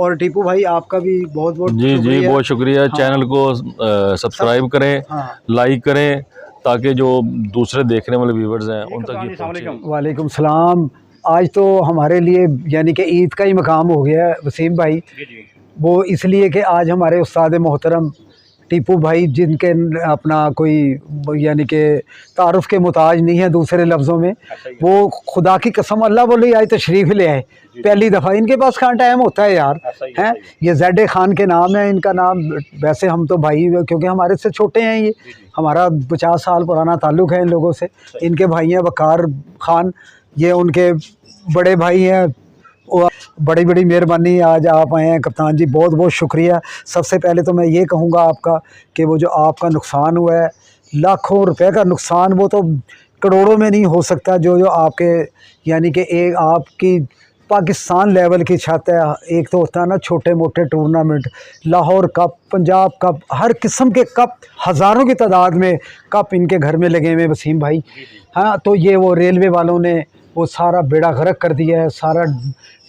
और टीपू भाई आपका भी बहुत बहुत जी जी बहुत शुक्रिया। हाँ। चैनल को सब्सक्राइब करें, हाँ। लाइक करें, ताकि जो दूसरे देखने वाले व्यूवर्स हैं उन तक ये पहुंचे। वालेकुम सलाम। आज तो हमारे लिए यानी कि ईद का ही मकाम हो गया है वसीम भाई। वो इसलिए कि आज हमारे उस्ताद मोहतरम टीपू भाई, जिनके अपना कोई यानी कि तारुफ के मुताज नहीं है दूसरे लफ्ज़ों में, वो खुदा की कसम अल्लाह बोले आज तशरीफ़ ले आए पहली दफ़ा। इनके पास कहाँ टाइम होता है यार, हैं। ये ज़ैड खान के नाम है इनका नाम। वैसे हम तो भाई, क्योंकि हमारे से छोटे हैं, ये हमारा 50 साल पुराना ताल्लुक़ है इन लोगों से। इनके भाई हैं वकार खान, ये उनके बड़े भाई हैं। बड़ी बड़ी मेहरबानी आज आप आए हैं कप्तान जी, बहुत बहुत शुक्रिया। सबसे पहले तो मैं ये कहूँगा आपका कि वो जो आपका नुकसान हुआ है, लाखों रुपए का नुकसान, वो तो करोड़ों में नहीं हो सकता। जो आपके यानी कि एक आपकी पाकिस्तान लेवल की छत है। एक तो होता है ना छोटे मोटे tournament, Lahore cup, Punjab cup, हर किस्म के कप, हज़ारों की तादाद में कप इनके घर में लगे हुए वसीम भाई। हाँ, तो ये वो रेलवे वालों ने वो सारा बेड़ा गर्क कर दिया है, सारा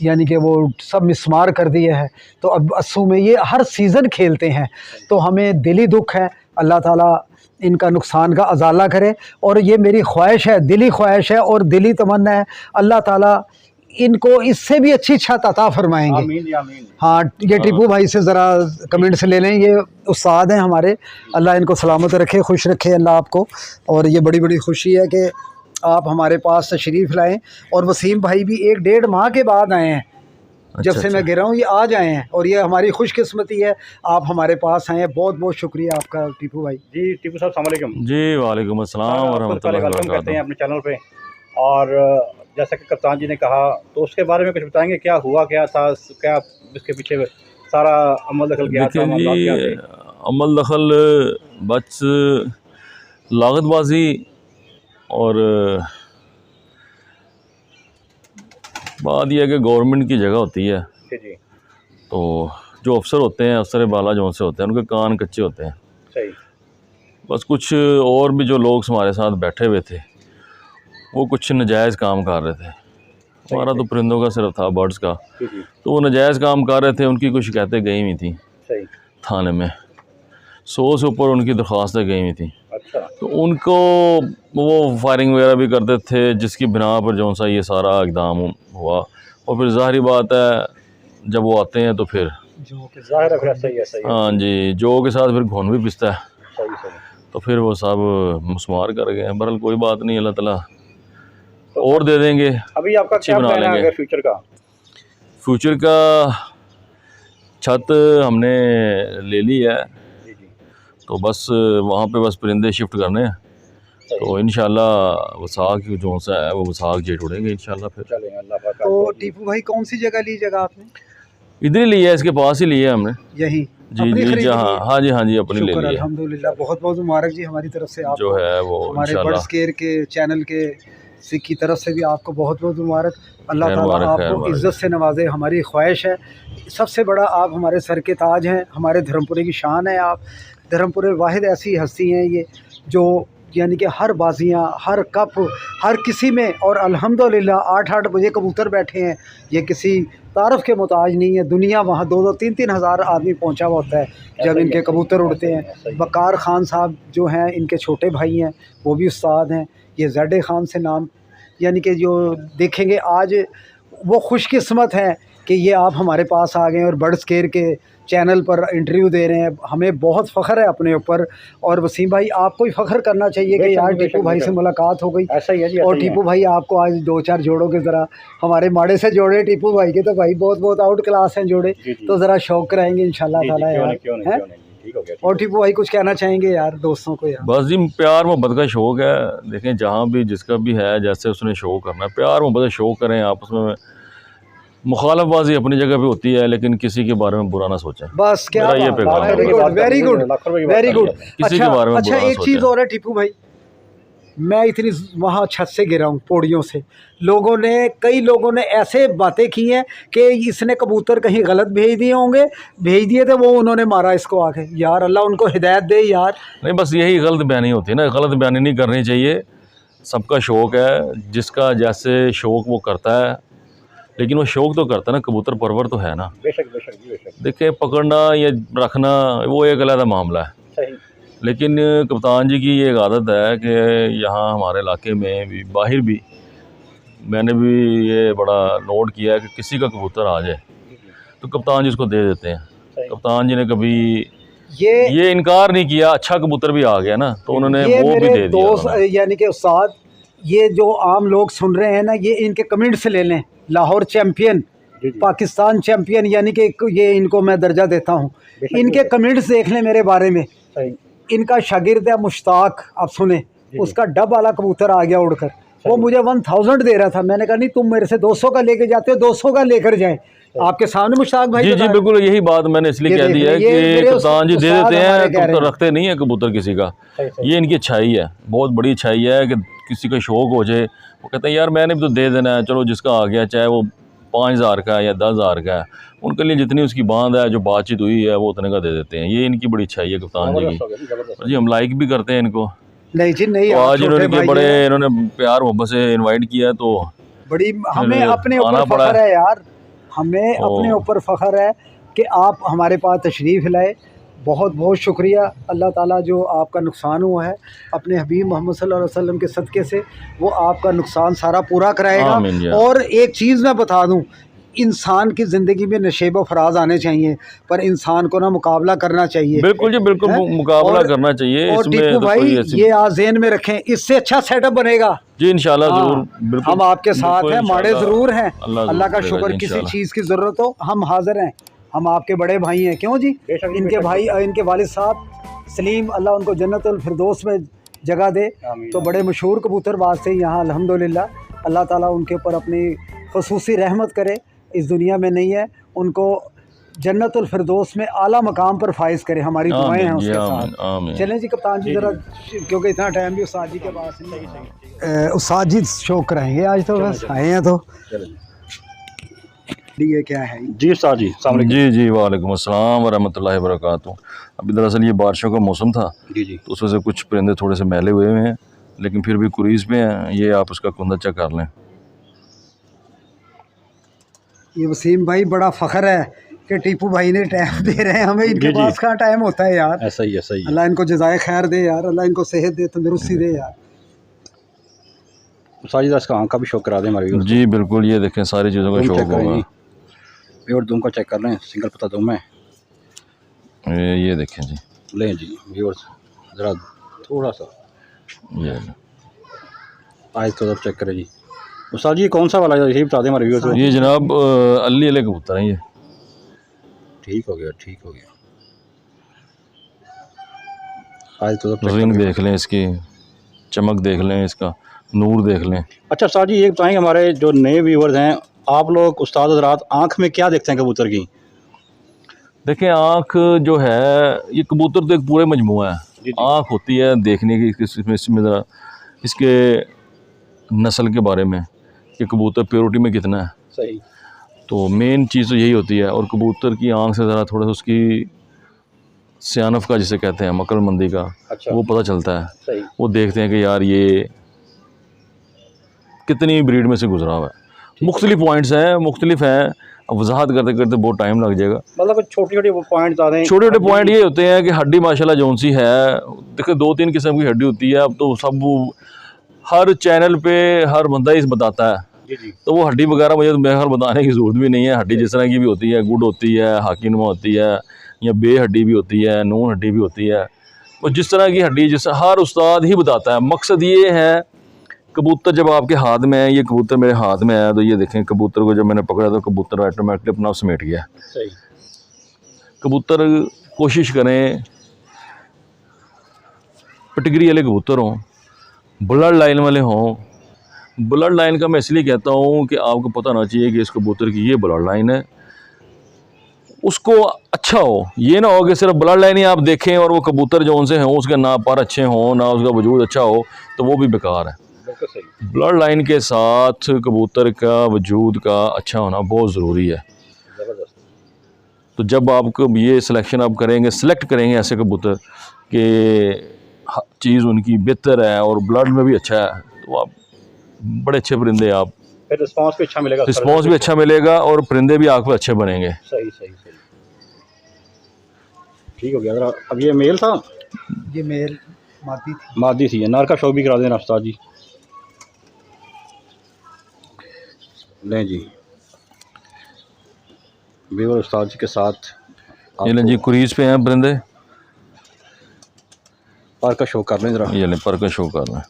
यानी कि वो सब मिसमार कर दिया है। तो अब अस्सू में ये हर सीज़न खेलते हैं, तो हमें दिली दुख है। अल्लाह ताला इनका नुकसान का अजाला करे। और ये मेरी ख्वाहिश है, दिली ख्वाहिश है और दिली तमन्ना है, अल्लाह ताला इनको इससे भी अच्छी छत अता फरमाएंगे। आमीन आमीन। हाँ, ये टीपू भाई से ज़रा कमेंट से ले लें, ये उस्ताद हैं हमारे। अल्लाह इनको सलामत रखे, खुश रखे अल्लाह आपको। और ये बड़ी बड़ी खुशी है कि आप हमारे पास तशरीफ़ लाएँ। और वसीम भाई भी 1-1.5 माह के बाद आए हैं। जब से मैं गिरा हूँ ये आज आए हैं, और ये हमारी खुशकिस्मती है आप हमारे पास आए हैं। बहुत बहुत शुक्रिया आपका टीपू भाई। जी टीपू साहब अस्सलाम वालेकुम। जी वालेकुम अस्सलाम व रहमतुल्लाहि व वेलकम करते बरकातहू। हैं अपने चैनल पे। और जैसा कि कप्तान जी ने कहा, तो उसके बारे में कुछ बताएंगे, क्या हुआ, क्या था, क्या इसके पीछे सारा अमल दखल किया था? देखिए मामलात क्या थे? जी, अमल दखल बस लागतबाजी और बात यह है कि गवर्नमेंट की जगह होती है, जी जी तो जो अफसर होते हैं, अफसर बाला जो से होते हैं, उनके कान कच्चे होते हैं। सही। बस कुछ और भी जो लोग हमारे साथ बैठे हुए थे, वो कुछ नजायज़ काम कर रहे थे। हमारा तो परिंदों का सिर्फ था, बर्ड्स का, जी जी तो वो नजायज़ काम कर रहे थे। उनकी कुछ शिकायतें गई हुई थी सही। थाने में, 100 से ऊपर उनकी दरख्वास्तें गई हुई थी। अच्छा। तो उनको वो फायरिंग वगैरह भी करते थे, जिसकी बिना पर जो सा ये सारा इकदाम हुआ। और फिर ज़ाहिरी बात है जब वो आते हैं तो फिर ज़ाहिर है, सही है सही है। हाँ जी, जो के साथ फिर घुन भी पिसता है, सही सही। तो फिर वो सब मुस्मार कर गए। बहरहाल कोई बात नहीं, अल्लाह ताला और दे देंगे। अभी आपका क्या बना प्लान है लेंगे। आगे फ्यूचर का? फ्यूचर का छत हमने ले ली है, जी जी तो बस वहाँ पे बस परिंदे शिफ्ट करने हैं। तो इंशाल्लाह वसाख जो सा है वो वसाख जेठ उड़ेंगे इंशाल्लाह। फिर चलें, अल्लाह पाक। तो टीपू भाई कौन सी जगह ली जगह आपने? इधर ही लिया है, इसके पास ही लिया है हमने। यही जी अपनी जी खरीद जी, ली हाँ है? हाँ जी, हाँ जी, अपनी ले शुक्र ली है। अल्हम्दुलिल्लाह, बहुत बहुत मुबारक जी हमारी तरफ से। आप जो है वो हमारे इंशाल्लाह बर्ड्स केयर के चैनल के की तरफ से भी आपको बहुत बहुत मुबारक। अल्लाह खैर ताला मुबारक, खैर आपको मुबारक। इज़्ज़त से नवाजे, हमारी ख्वाहिश है। सबसे बड़ा आप हमारे सर के ताज हैं, हमारे धर्मपुरे की शान है आप। धर्मपुरे वाहिद ऐसी हस्ती हैं ये जो यानी कि हर बाजियाँ, हर कप, हर किसी में। और अल्हम्दुलिल्लाह 8-8 बजे कबूतर बैठे हैं, ये किसी तारफ़ के मुताज नहीं है। दुनिया वहाँ 2-2, 3-3 हज़ार आदमी पहुँचा हुआ होता है जब इनके कबूतर उड़ते हैं। वकार खान साहब जो हैं इनके छोटे भाई हैं, वो भी उस्ताद हैं। ये ज़ैड खान से नाम, यानी कि जो देखेंगे आज वो खुशकिस्मत हैं कि ये आप हमारे पास आ गए और बर्ड्स केयर के चैनल पर इंटरव्यू दे रहे हैं। हमें बहुत फ़ख्र है अपने ऊपर। और वसीम भाई आपको ही फ़ख्र करना चाहिए कि यार टीपू भाई से मुलाकात हो गई। ऐसा ही है जी। और टीपू भाई आपको आज 2-4 जोड़ों के ज़रा हमारे माड़े से जोड़े टीपू भाई के, तो भाई बहुत बहुत आउट क्लास हैं जोड़े, तो ज़रा शौक कराएंगे इंशाल्लाह ताला यार। और टीपू भाई कुछ कहना चाहेंगे यार दोस्तों को यार? बस जी, प्यार मोहब्बत का शौक़ है। देखें जहाँ भी जिसका भी है, जैसे उसने शौक़ करना है, प्यार मोहब्बत का शौक़ करें आपस में। मुखालफबाजी अपनी जगह पे होती है, लेकिन किसी के बारे में बुरा ना सोचें। बस क्या मेरा ये पैगाम है। Very good very good very good. किसी के बारे में अच्छा बुरा ना एक चीज़ सोचें। और है टीपू भाई, मैं इतनी वहाँ छत से गिरा हूँ पौड़ियों से, लोगों ने, कई लोगों ने ऐसे बातें की हैं कि इसने कबूतर कहीं गलत भेज दिए होंगे, भेज दिए थे वो, उन्होंने मारा इसको आके। यार अल्लाह उनको हिदायत दे यार। नहीं, बस यही गलत बयानी होती है ना, गलत बयानी नहीं करनी चाहिए। सबका शौक़ है, जिसका जैसे शौक़ वो करता है, लेकिन वो शौक तो करता है ना, कबूतर परवर तो है ना। बेशक बेशक जी बेशक। देखिए पकड़ना या रखना वो एक अलग मामला है, सही। लेकिन कप्तान जी की ये एक आदत है कि यहाँ हमारे इलाके में भी बाहर भी मैंने भी ये बड़ा नोट किया है कि किसी का कबूतर आ जाए तो कप्तान जी उसको दे देते हैं। कप्तान जी ने कभी ये इनकार नहीं किया, अच्छा कबूतर भी आ गया ना तो उन्होंने वो भी दे दोस्त दिया। यानी कि उस्ताद, ये जो आम लोग सुन रहे हैं ना, ये इनके कमेंट से ले लें। लाहौर चैम्पियन, पाकिस्तान चैम्पियन, यानी कि ये इनको मैं दर्जा देता हूँ। इनके कमेंट्स देख लें मेरे बारे में। इनका शागिर्द है मुश्ताक, आप सुने, उसका डब वाला कबूतर आ गया उड़कर, वो मुझे 1000 दे रहा था। मैंने कहा नहीं, तुम मेरे से 200 का लेके जाते हो, 200 का लेकर जाए। आपके सामने मुश्ताक भाई जी बिल्कुल, यही बात मैंने इसलिए कह दी है कि कप्तान जी दे देते हैं, कबूतर रखते नहीं है कबूतर किसी का। ये इनकी अच्छाई है, बहुत बड़ी अच्छाई है कि किसी का शौक हो जाए, वो कहते हैं यार मैंने भी तो दे देना है, चलो जिसका आ गया, चाहे वो 5000 का है या 10,000 का है, उनके लिए जितनी उसकी बांध है, जो बातचीत हुई है, वो उतने का दे देते हैं। ये इनकी बड़ी अच्छाई है कप्तान जी की। जी हम लाइक भी करते हैं इनको। नहीं जी नहीं, तो आज इन्होंने बड़े इन्होंने प्यार मोहब्बत से इनवाइट किया तो बड़ी हमें अपने ऊपर फख्र है यार, हमें अपने ऊपर फ़ख्र है कि आप हमारे पास तशरीफ़ लाए। बहुत बहुत शुक्रिया। अल्लाह ताला जो आपका नुकसान हुआ है अपने हबीब मोहम्मद सल्लल्लाहु अलैहि वसल्लम के सदक़े से, वो आपका नुकसान सारा पूरा कराएगा। और एक चीज़ मैं बता दूं, इंसान की ज़िंदगी में नशेब व फराज आने चाहिए, पर इंसान को ना मुकाबला करना चाहिए। बिल्कुल जी बिल्कुल, मुकाबला करना चाहिए। और टीपू भाई ये आप ज़हन में रखें, इससे अच्छा सेटअप बनेगा जी इंशाल्लाह। जरूर, बिल्कुल हम आपके साथ हैं, माड़े ज़रूर हैं। अल्लाह का शुक्र, किसी चीज़ की ज़रूरत हो हम हाज़िर हैं, हम आपके बड़े भाई हैं। क्यों जी, इनके भाई, इनके वालिद साहब सलीम, अल्लाह उनको जन्नतुल फिरदौस में जगह दे, तो बड़े मशहूर कबूतरबाज थे यहाँ अल्हम्दुलिल्लाह। अल्लाह ताला उनके ऊपर अपनी ख़ुसूसी रहमत करे, इस दुनिया में नहीं है, उनको जन्नतुल फिरदौस में आला मकाम पर फाइज करे, हमारी दुआएं हैं उसके साथ। चलें जी कप्तान जी, ज़रा क्योंकि इतना टाइम भी उस्ताद जी के पास नहीं, उस्ताद जी शौक कराएंगे आज तो, बस आए हैं तो ये क्या है जी उस्ताद जी। जी वालेकुम अस्सलाम वरहमतुल्लाहि वबरकातुहू। अभी दरअसल ये बारिशों का मौसम था जी तो उस वजह से कुछ परिंदे थोड़े से मैले हुए हैं, लेकिन फिर भी कुरीज़ पे हैं। ये आप उसका कुंदा चेक कर लें। ये वसीम भाई बड़ा फ़ख्र है कि टीपू भाई ने टाइम दे रहे हैं हमें, इनके पास कहाँ टाइम होता है यार। ऐसा ही है। अल्लाह इनको जज़ाए खैर दे यार, अल्लाह इनको सेहत दे, तंदुरुस्ती दे यार। साजिद इसका आँख का भी शौक करा दें हमारे। जी बिल्कुल, ये देखें सारी चीज़ों का शौक होगा। व्यूअर दुम का चेक कर लें, सिंगल पता दुम है। ये देखें जी, लें जी व्यूअर्स, ज़रा थोड़ा सा ये आयत को चेक करें जी। उस्ताद जी कौन सा वाला है यही बता दें हमारे व्यूअर्स। ये जनाब अली वाले कबूतर हैं ये। ठीक हो गया, ठीक हो गया। आयत को रिंग देख लें, इसकी चमक देख लें, इसका नूर देख लें। अच्छा उस्ताद जी ये बताएंगे हमारे जो नए व्यूअर्स हैं, आप लोग उस्ताद हज़रात आँख में क्या देखते हैं कबूतर की? देखें आँख जो है, ये कबूतर तो एक पूरे मजमूआ है। आँख होती है देखने की, इसमें ज़रा इसके नस्ल के बारे में कि कबूतर प्योरिटी में कितना है। सही। तो मेन चीज़ तो यही होती है। और कबूतर की आँख से ज़रा थोड़ा सा उसकी सियानफ का जिसे कहते हैं, मकलमंदी का, अच्छा। वो पता चलता है। सही। वो देखते हैं कि यार ये कितनी ब्रीड में से गुजरा हुआ है। मुख्तलिफ पॉइंट्स हैं, मुख्तलिफ हैं, वजाहत करते करते बहुत टाइम लग जाएगा। मतलब छोटी छोटी पॉइंट आ रहे हैं। छोटे छोटे पॉइंट ये होते हैं कि हड्डी माशाल्लाह जौन सी है, देखो 2-3 किस्म की हड्डी होती है। अब तो सब हर चैनल पे हर बंदा इस बताता है, तो वो हड्डी वगैरह मुझे मेरे ख्याल बताने की ज़रूरत भी नहीं है। हड्डी जिस तरह की भी होती है, गुड होती है, हाकिनुमा होती है, या बे हड्डी भी होती है, नून हड्डी भी होती है। वो जिस तरह की हड्डी जिस हर उस्ताद ही बताता है। मकसद ये है, कबूतर जब आपके हाथ में है, ये कबूतर मेरे हाथ में है, तो ये देखें कबूतर को जब मैंने पकड़ा तो कबूतर ऑटोमेटिकली अपना समेट गया। सही। कबूतर कोशिश करें पेडिग्री वाले कबूतर हों, ब्लड लाइन वाले हों। ब्लड लाइन का मैं इसलिए कहता हूँ कि आपको पता होना चाहिए कि इस कबूतर की ये ब्लड लाइन है, उसको अच्छा हो। ये ना हो कि सिर्फ ब्लड लाइन ही आप देखें और वो कबूतर जो उनसे हों, उसके ना पर अच्छे हों, ना उसका वजूद अच्छा हो, तो वो भी बेकार है। ब्लड लाइन के साथ कबूतर का वजूद का अच्छा होना बहुत ज़रूरी है। तो जब आपको ये सिलेक्शन आप करेंगे, सेलेक्ट करेंगे ऐसे कबूतर कि चीज़ उनकी बेहतर है और ब्लड में भी अच्छा है, तो आप बड़े अच्छे परिंदे आप फिर रिस्पांस भी अच्छा मिलेगा। रिस्पॉन्स भी अच्छा मिलेगा और परिंदे भी आग पे अच्छे बनेंगे। सही सही सही, ठीक हो गया। जरा अब ये मेल था, ये मेल मादी थी। मादी थी। नर का शो भी करा देना उस्ताद जी। लें जी, बेवर उस्ताद जी के साथ ये लें जी क्रीज पे हैं परिंदे, पर का शो कर लें जरा। ये लें पर का शो कर लें।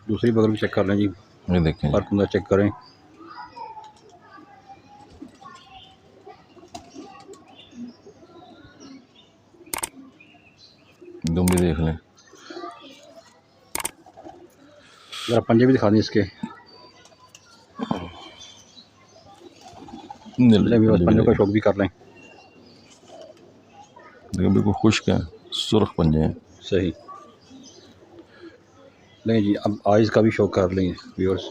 दूसरी बगल भी चेक कर लें जी, ये देखें पर कुंदा चेक करें। दुम भी देख लें। जरा पंजे भी दिखा दें इसके। ले भी बस पंजों का शौक भी कर लें। देखिए बिल्कुल खुश्क हैं, सुर्ख पंजे हैं। सही। नहीं जी, अब आइज़ का भी शौक कर लें व्यूअर्स।